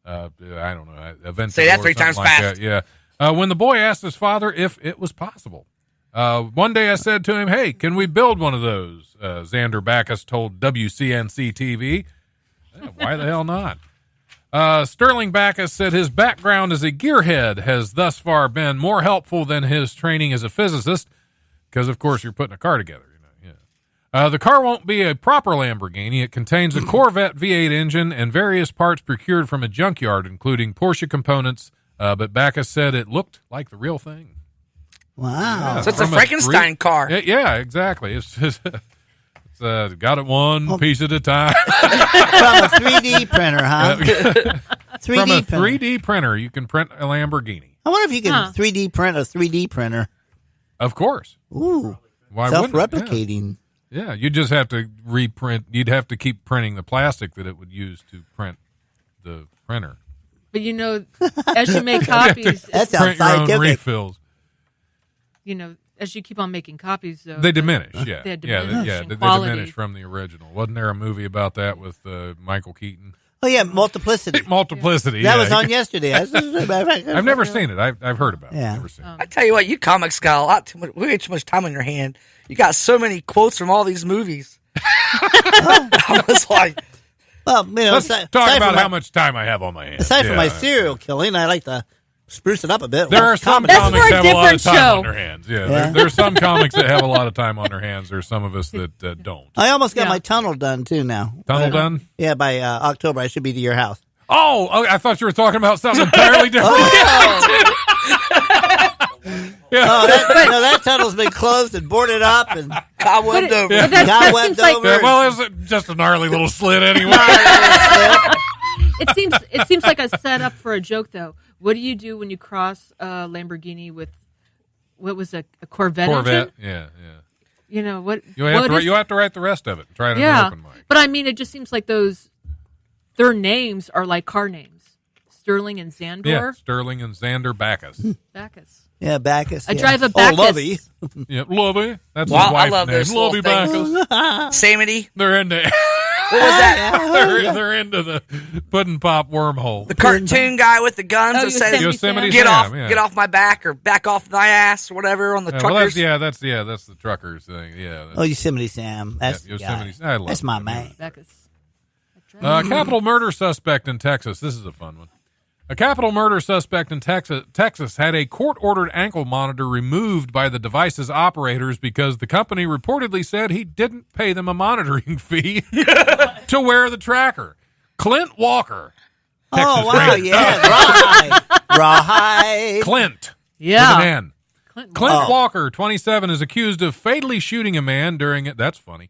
I don't know. Aventador, say that 3 times like fast. That. Yeah. When the boy asked his father if it was possible. One day I said to him, "Hey, can we build one of those?" Xander Backus told WCNC TV. Why the hell not? Sterling Backus said his background as a gearhead has thus far been more helpful than his training as a physicist, because, of course, you're putting a car together. The car won't be a proper Lamborghini. It contains a Corvette V8 engine and various parts procured from a junkyard, including Porsche components, but Backus said it looked like the real thing. Wow. So it's a Frankenstein car. Yeah, exactly. It's just... got it one piece at a time. From a 3D printer, huh? 3D printer, you can print a Lamborghini. I wonder if you can 3D print a 3D printer. Of course. Ooh. Why self-replicating. Yeah, you just have to reprint. You'd have to keep printing the plastic that it would use to print the printer. But as you make copies, That sounds print your own scientific. refills. as you keep on making copies, though, They diminish, yeah. They diminish in they quality. diminish from the original. Wasn't there a movie about that with Michael Keaton? Oh yeah, Multiplicity. Multiplicity. That yeah. was on yesterday. I've never seen it. I've heard about it. Yeah. Never seen it. I tell you what, you comics got a lot too much, way too much time on your hand. You got so many quotes from all these movies. I was like, Well, you know, Let's aside talk from about my- how much time I have on my hands. Aside from my Yeah. serial killing, I like to spruce it up a bit. There are some That's comics for a that have a lot of different time show. on their hands. Yeah, Yeah. There's some comics that have a lot of time on their hands. There's some of us that don't. I almost got Yeah. my tunnel done too now. Tunnel done? Yeah, by October I should be to your house. Oh, I thought you were talking about something entirely different. Yeah. Oh, that tunnel's been closed and boarded up and cobwebbed over. But that cobwebbed seems like over. Yeah, well, it's just a gnarly little slit anyway. it seems like a setup for a joke, though. What do you do when you cross a Lamborghini with what was a Corvette? Corvette. Engine? Yeah. You know what? You have, what to, is- you have to write the rest of it. Try it in an yeah, open mic. but I mean, it just seems like their names are like car names. Sterling and Xandor. Yeah, Sterling and Xander Bacchus. Bacchus. Yeah, Bacchus. I yeah. drive a Oh, Bacchus. Lovey. Yep, Lovey. That's Well, his I wife's love name. those little Lovey things. Bacchus. Samity. They're into What was that? they're into the pudding pop wormhole. The cartoon guy with the guns Oh, that says, Yosemite "Get Sam, off, yeah. get off my back, or back off my ass," or whatever on the Well, truckers. that's the truckers thing. Yeah. Oh, Yosemite Sam. That's Yosemite. yeah, I love that's my him. man. Bacchus. Capital murder suspect in Texas. This is a fun one. A capital murder suspect in Texas had a court-ordered ankle monitor removed by the device's operators because the company reportedly said he didn't pay them a monitoring fee to wear the tracker. Clint Walker. Oh, Texas wow, Ranger. yeah. Rawhide. Clint. Yeah. With an N. Clinton. Clint Walker, 27, is accused of fatally shooting a man during it. That's funny.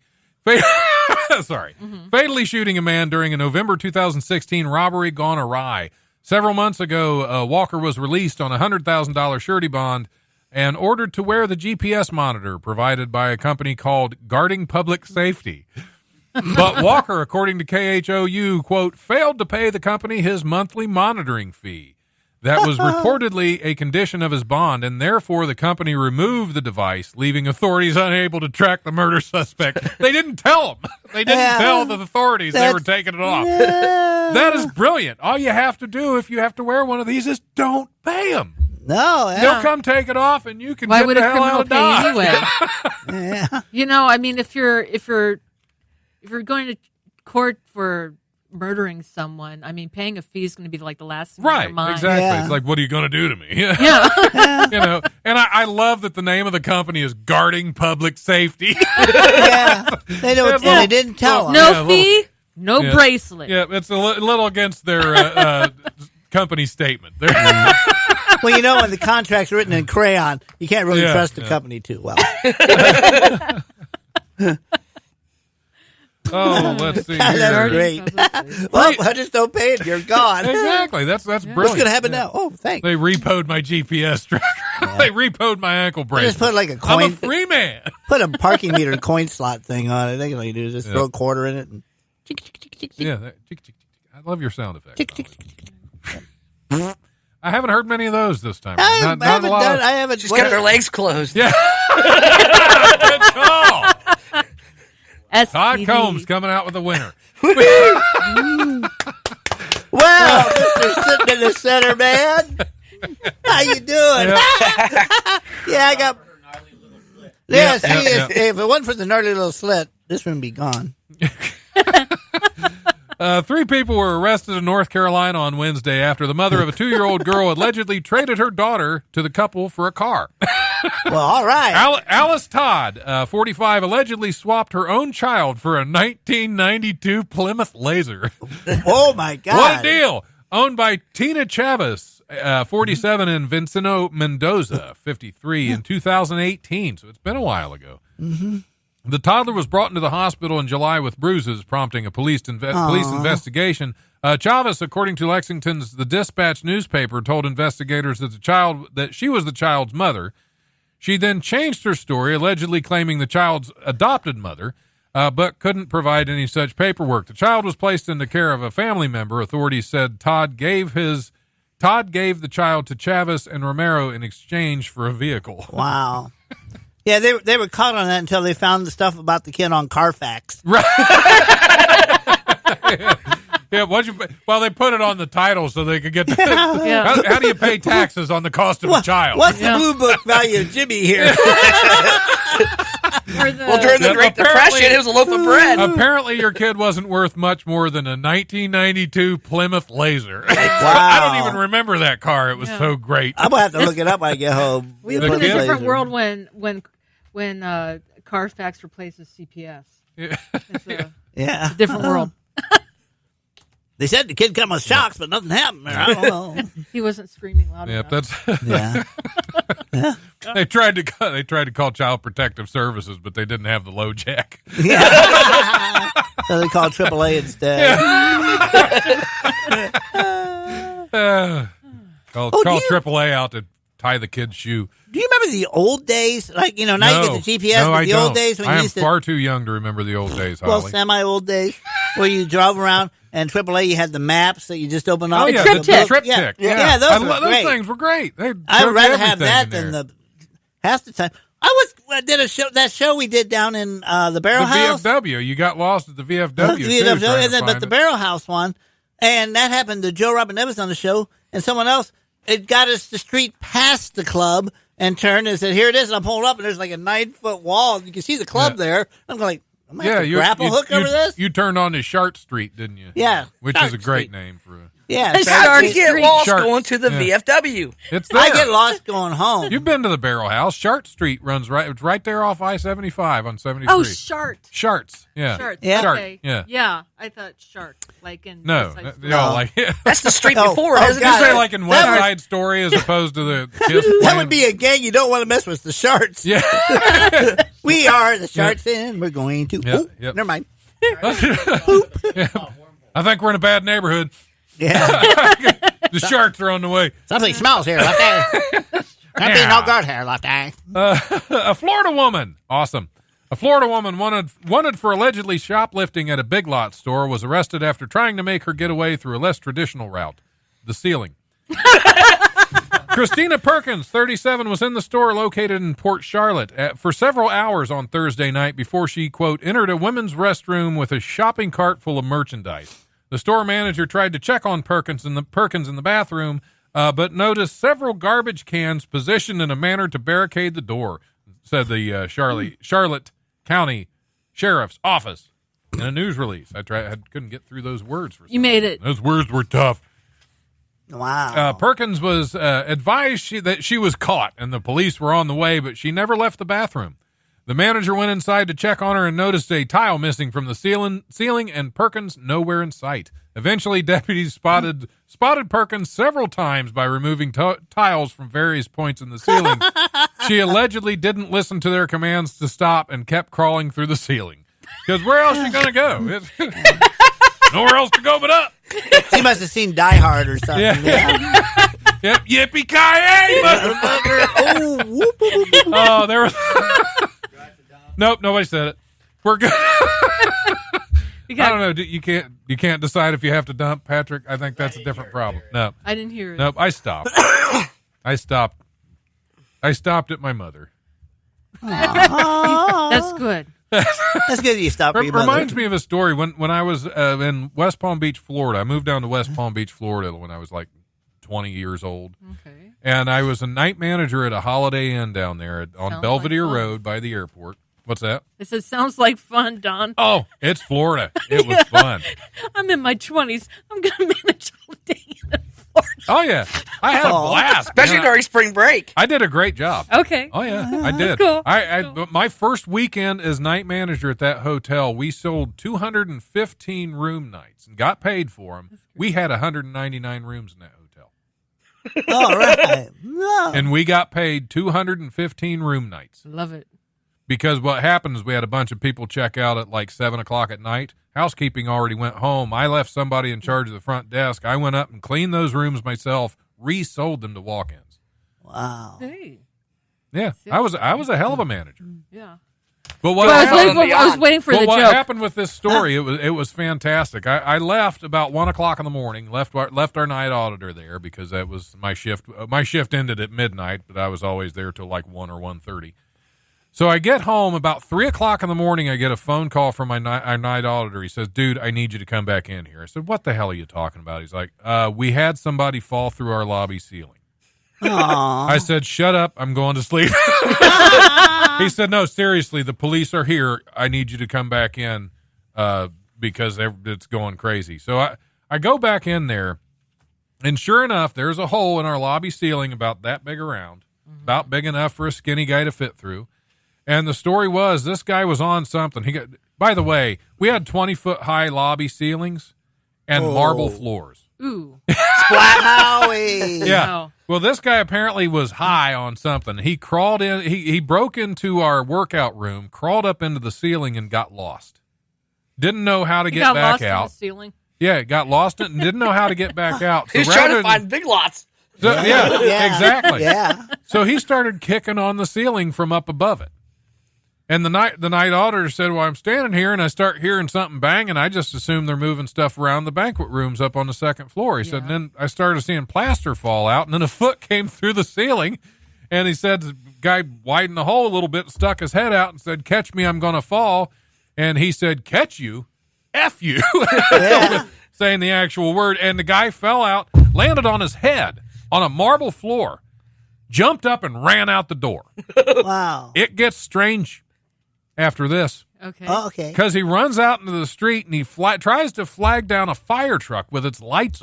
Fatally shooting a man during a November 2016 robbery gone awry. Several months ago, Walker was released on a $100,000 surety bond and ordered to wear the GPS monitor provided by a company called Guarding Public Safety. But Walker, according to KHOU, quote, failed to pay the company his monthly monitoring fee. That was reportedly a condition of his bond, and therefore the company removed the device, leaving authorities unable to track the murder suspect. They didn't tell him. They didn't tell the authorities they were taking it off. That is brilliant. All you have to do if you have to wear one of these is don't pay him. No, They'll yeah. come take it off, and you can Why get would the a hell out criminal of pay Dodge. anyway? Yeah. You know, I mean, if you're going to court for murdering someone, I mean, paying a fee is going to be like the last thing on Right, your mind. exactly. Yeah. It's like, what are you going to do to me? Yeah. You know, and I love that the name of the company is Guarding Public Safety. Yeah. They don't, and they didn't tell him. No Yeah, fee, no yeah. bracelet. Yeah, it's a little against their company statement. They're- Well, you know, when the contract's written in crayon, you can't really Yeah, trust the yeah. company too well. oh, let's see That's here. great. Well, I just don't pay it. You're gone. Exactly. That's brilliant. What's going to happen now? Oh, thanks. They repoed my GPS tracker. They repoed my ankle bracelet. Just put like a I'm coin. a free man. Put a parking meter coin slot thing on it. They can all you do is just throw a quarter in it. And tick, tick, tick, tick, tick, Yeah, tick, tick, tick. I love your sound effects. tick, tick, tick, tick. I haven't heard many of those this time. I Not a haven't lot done. of- I haven't. Just kept their legs closed. Yeah. Good call. Todd STD. Combs coming out with a winner. Well, Mr. Sitting in the Center, man. How you doing? Yeah, I got. Yeah, see, if it wasn't for the gnarly little slit, this would be gone. 3 people were arrested in North Carolina on Wednesday after the mother of a 2-year-old girl allegedly traded her daughter to the couple for a car. Well, all right. Alice Todd, 45, allegedly swapped her own child for a 1992 Plymouth Laser. Oh my God! What a deal! Owned by Tina Chavez, 47, and Vincento Mendoza, 53, in 2018. So it's been a while ago. Mm-hmm. The toddler was brought into the hospital in July with bruises, prompting a police investigation. Chavez, according to Lexington's The Dispatch newspaper, told investigators that she was the child's mother. She then changed her story, allegedly claiming the child's adopted mother, but couldn't provide any such paperwork. The child was placed in the care of a family member. Authorities said Todd gave the child to Chavez and Romero in exchange for a vehicle. Wow. Yeah, they were caught on that until they found the stuff about the kid on Carfax. Yeah, well, they put it on the title so they could get. Yeah. How do you pay taxes on the cost of a child? What's the blue book value of Jimmy here? Well, during the Great Depression, it was a loaf of bread. Apparently, your kid wasn't worth much more than a 1992 Plymouth Laser. Wow. I don't even remember that car. It was so great. I'm gonna have to look it up when I get home. We live in a different world when Carfax replaces CPS. Yeah. It's a Yeah, different world. They said the kid come with shocks, but nothing happened. I don't know. He wasn't screaming loud Yep, enough. that's. Yeah. They tried to call Child Protective Services, but they didn't have the low jack. Yeah. So they called AAA instead. Call do you- AAA out to tie the kid's shoe. Do you remember the old days? Like, now you get the GPS, no, but I the don't. old days when I you am used to... far too young to remember the old days, Holly. Well, semi-old days, where you drove around and AAA, you had the maps that you just open up. Oh, yeah, Trip Tech. Triptych. Yeah, those were those great. things were great. I'd showed rather have everything that in than there. the... Half the time. I did a show, that show we did down in the Barrel The House. VFW. You got lost at the VFW. too, VFW, trying to but find the it. Barrel House one, and that happened to Joe Robin Evans on the show, and someone else. It got us the street past the club and turned and said, "Here it is." And I'm pulling up, and there's like a 9-foot wall. You can see the club there. I'm like, "Am I have to grapple hook over this?" You turned on to Shart Street, didn't you? Yeah, which Shart is a great Street. name for a... Yeah, It's How Shark did you get Street. lost Shark. going to the Yeah. VFW? It's there. I get lost going home. You've been to the Barrel House. Shart Street runs right there off I-75 on 73. Oh, Shart. Sharts. Yeah. Shark. Yeah. Shark. Okay. Yeah. Yeah, I thought shark, like in No. West Side Story. No, like... That's the street Oh, before, oh, isn't God. You it? say like in West That was- Side Story as opposed to the Kiss That Plan? would be a gang you don't want to mess with. The Sharks. Yeah. We are the Sharks, and we're going to. Yep, Oh, yep. never mind. I think we're in a bad neighborhood. Yeah, The Sharks are on the way. something smells here. Lefty. Can't be no good here, Lefty. A Florida woman. Awesome. A Florida woman wanted for allegedly shoplifting at a Big Lots store was arrested after trying to make her getaway through a less traditional route, the ceiling. Christina Perkins, 37, was in the store located in Port Charlotte for several hours on Thursday night before she, quote, entered a women's restroom with a shopping cart full of merchandise. The store manager tried to check on Perkins in the bathroom, but noticed several garbage cans positioned in a manner to barricade the door, said the Charlotte County Sheriff's Office in a news release. I couldn't get through those words. For You made it. Those words were tough. Wow. Perkins was advised that she was caught and the police were on the way, but she never left the bathroom. The manager went inside to check on her and noticed a tile missing from the ceiling and Perkins nowhere in sight. Eventually, deputies spotted Perkins several times by removing tiles from various points in the ceiling. She allegedly didn't listen to their commands to stop and kept crawling through the ceiling. Because where else are you going to go? Nowhere else to go but up. She must have seen Die Hard or something. Yeah. Yep, yippee-ki-yay, motherfucker! Oh, whoop, whoop, whoop, whoop. Oh, there was... Nope, nobody said it. We're good. You I got, don't know. You can't decide if you have to dump, Patrick. I think that's a different problem. No, I didn't hear it. nope. I stopped. I stopped at my mother. That's good. That's good you stopped for your Reminds mother. me of a story when I was in West Palm Beach, Florida. I moved down to West Palm Beach, Florida when I was like 20 years old. Okay. And I was a night manager at a Holiday Inn down there on Sounds Belvedere like fun. Road by the airport. What's that? It says, sounds like fun, Don. Oh, it's Florida. It was fun. I'm in my 20s. I'm going to manage all day in Florida. Oh, yeah. I had a blast. Especially man. during spring break. I did a great job. Okay. Oh, yeah, I did. cool. But my first weekend as night manager at that hotel, we sold 215 room nights and got paid for them. We had 199 rooms in that hotel. All right. No. And we got paid 215 room nights. Love it. Because what happened is we had a bunch of people check out at like 7 o'clock at night. Housekeeping already went home. I left somebody in charge of the front desk. I went up and cleaned those rooms myself, resold them to walk-ins. Wow. Hey. Yeah, I was a hell of a manager. Yeah. But what Well, happened, I was waiting for but the what joke. happened with this story? It was fantastic. I left about 1 o'clock in the morning. Left our night auditor there because that was my shift. My shift ended at midnight, but I was always there till like 1 or 1:30. So I get home about 3:00 in the morning. I get a phone call from our night auditor. He says, "Dude, I need you to come back in here." I said, "What the hell are you talking about?" He's like, "We had somebody fall through our lobby ceiling." Aww. I said, "Shut up. I'm going to sleep." He said, "No, seriously, the police are here. I need you to come back in because it's going crazy." So I go back in there, and sure enough, there's a hole in our lobby ceiling about that big around, about big enough for a skinny guy to fit through. And the story was this guy was on something. By the way, we had 20-foot high lobby ceilings and marble floors. Ooh. Splat Howie. Yeah. Wow. Well, this guy apparently was high on something. He crawled in. He broke into our workout room, crawled up into the ceiling, and got lost. Didn't know how to He get got back lost in out. the ceiling. Yeah, got lost and didn't know how to get back out. So He's trying to rather find Big Lots. yeah, exactly. Yeah. So he started kicking on the ceiling from up above it. And the night auditor said, "Well, I'm standing here and I start hearing something bang, and I just assume they're moving stuff around the banquet rooms up on the second floor." He said, and then I started seeing plaster fall out, and then a foot came through the ceiling, and he said the guy widened the hole a little bit, stuck his head out, and said, "Catch me, I'm going to fall." And he said, "Catch you? F you." Saying the actual word. And the guy fell out, landed on his head on a marble floor, jumped up and ran out the door. Wow. It gets strange after this. Okay. Oh, okay. Because he runs out into the street and he tries to flag down a fire truck with its lights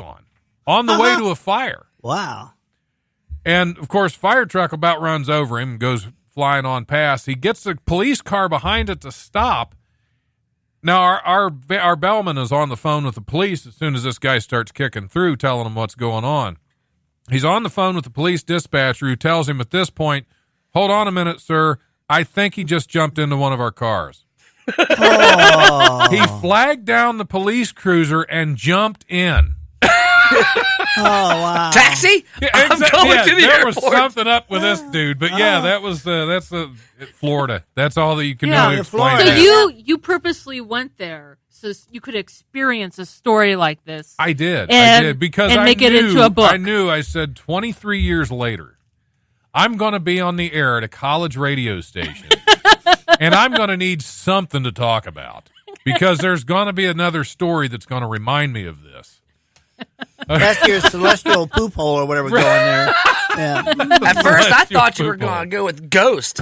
on the way to a fire. Wow. And, of course, fire truck about runs over him and goes flying on past. He gets the police car behind it to stop. Now, our bellman is on the phone with the police as soon as this guy starts kicking through, telling him what's going on. He's on the phone with the police dispatcher who tells him at this point, "Hold on a minute, sir. I think he just jumped into one of our cars." Oh. He flagged down the police cruiser and jumped in. Oh, wow. Taxi? Yeah, I'm going to the there airport. was something up with this dude, but yeah, that's Florida. That's all that you can Yeah. really explain. Florida. So that. you purposely went there so you could experience a story like this. I did And- because and I make knew, it into a book. I said 23 years later, I'm going to be on the air at a college radio station, and I'm going to need something to talk about because there's going to be another story that's going to remind me of this. That's your celestial poop hole or whatever going there. Yeah. At first, I Your thought you were poop hole. going to go with Ghost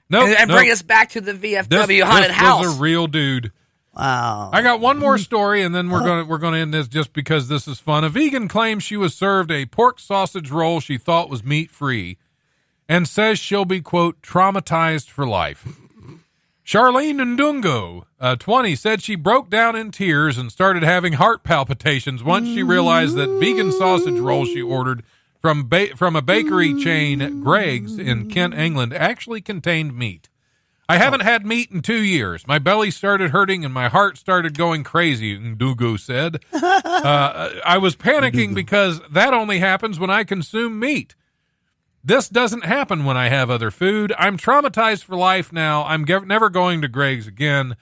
Nope, and nope. bring us back to the VFW haunted this house. was a real dude. Wow. I got one more story, and then we're gonna end this just because this is fun. A vegan claims she was served a pork sausage roll she thought was meat free, and says she'll be quote traumatized for life. Charlene Ndungo, 20, said she broke down in tears and started having heart palpitations once she realized that vegan sausage roll she ordered from a bakery chain, Greg's, in Kent, England, actually contained meat. "I haven't had meat in 2 years. My belly started hurting and my heart started going crazy," Ndugu said. "I was panicking because that only happens when I consume meat. This doesn't happen when I have other food. I'm traumatized for life now. I'm never going to Greg's again."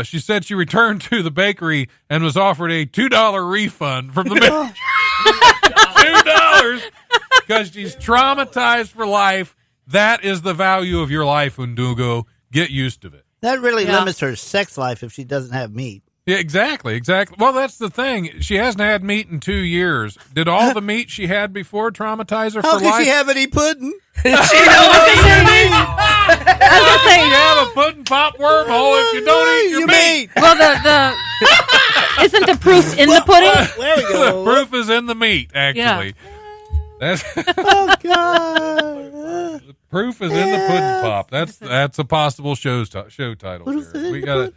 She said she returned to the bakery and was offered a $2 refund from the manager. $2 because she's traumatized for life. That is the value of your life, Undugo. Get used to it. That really Yeah. limits her sex life if she doesn't have meat. Yeah, exactly. Well, that's the thing. She hasn't had meat in 2 years. Did all the meat she had before traumatize her How for can life? she have any pudding? You have a pudding pop wormhole if you don't eat your meat. Well, the isn't the proof in the pudding? There we The go. proof is in the meat, actually. That's Oh, God. proof is in the pudding pop. That's a possible show title. What is Here. it? We got it.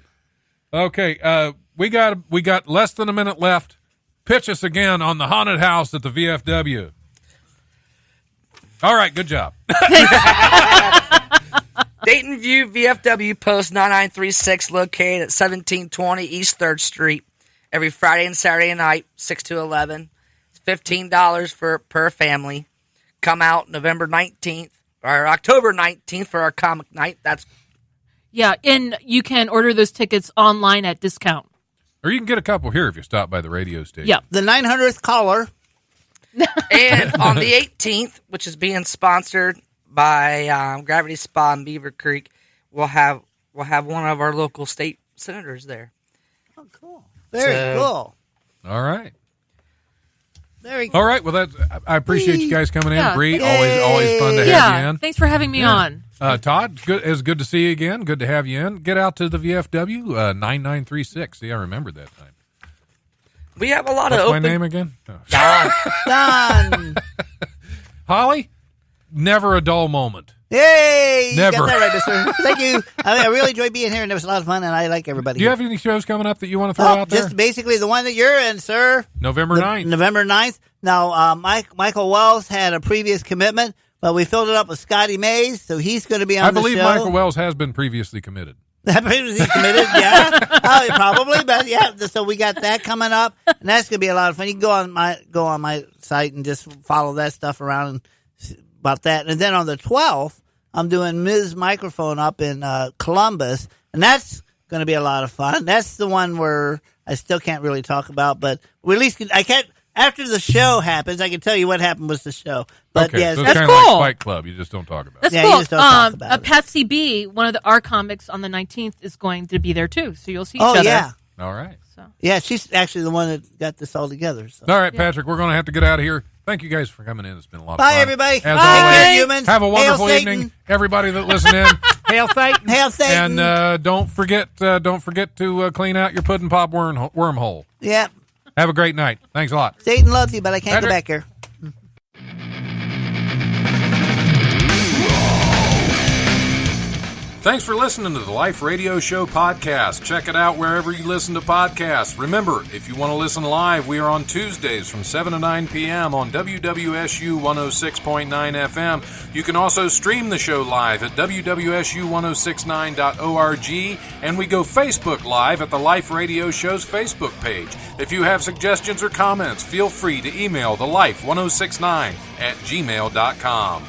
Okay, we got less than a minute left. Pitch us again on the haunted house at the VFW. All right, good job. Dayton View VFW Post 9936 located at 1720 East 3rd Street every Friday and Saturday night, 6 to 11. It's $15 per family. Come out November 19th or October 19th for our comic night. That's Yeah, and you can order those tickets online at discount. Or you can get a couple here if you stop by the radio station. Yeah. The 900th caller. and on the 18th, which is being sponsored by Gravity Spa in Beaver Creek, we'll have one of our local state senators there. Oh, cool. Very cool. All right. Very All right. Well, I appreciate you guys coming in. Yeah. Bree, always fun to have you in. Thanks for having me on. Todd, it's good to see you again. Good to have you in. Get out to the VFW 9936. See, I remembered that time. We have a lot What's of my open. name again? Oh. done. Holly, never a dull moment. Yay! You Never. got that right, mister. Thank you. I really enjoyed being here, and it was a lot of fun, and I like everybody. Do you here. have any shows coming up that you want to throw out there? Just basically the one that you're in, sir. November 9th. November 9th. Now, Michael Wells had a previous commitment, but we filled it up with Scotty Mays, so he's going to be on the show. I believe Michael Wells has been previously committed. Previously committed, yeah. Probably, but yeah. So we got that coming up, and that's going to be a lot of fun. You can go on my site and just follow that stuff around and see about that. And then on the 12th, I'm doing Ms. Microphone up in Columbus, and that's going to be a lot of fun. That's the one where I still can't really talk about, but we at least I can't. After the show happens, I can tell you what happened with the show. But Okay, yes, so it's That's kind of cool. like Fight Club. You just don't talk about it. That's Yeah, you cool. just don't talk about it. Patsy B, one of our comics on the 19th, is going to be there too. So you'll see each oh other. yeah, All right. So. yeah. She's actually the one that got this all together. So. All right, Patrick, we're going to have to get out of here. Thank you guys for coming in. It's been a lot of Bye, fun. everybody. As Take always, care, humans. have a wonderful Hail evening, Satan. everybody that listened in. Hail Satan. Hail Satan. And don't forget to clean out your pudding pop wormhole. Yeah. Have a great night. Thanks a lot. Satan loves you, but I can't go Patrick. back here. Thanks for listening to the Life Radio Show podcast. Check it out wherever you listen to podcasts. Remember, if you want to listen live, we are on Tuesdays from 7 to 9 p.m. on WWSU 106.9 FM. You can also stream the show live at WWSU1069.org, and we go Facebook Live at the Life Radio Show's Facebook page. If you have suggestions or comments, feel free to email thelife1069@gmail.com.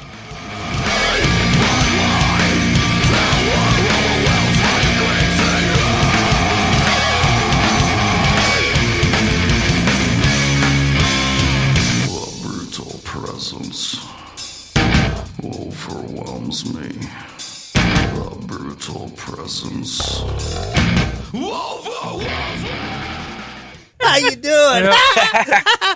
Presence overwhelms me. The brutal presence. How you doing?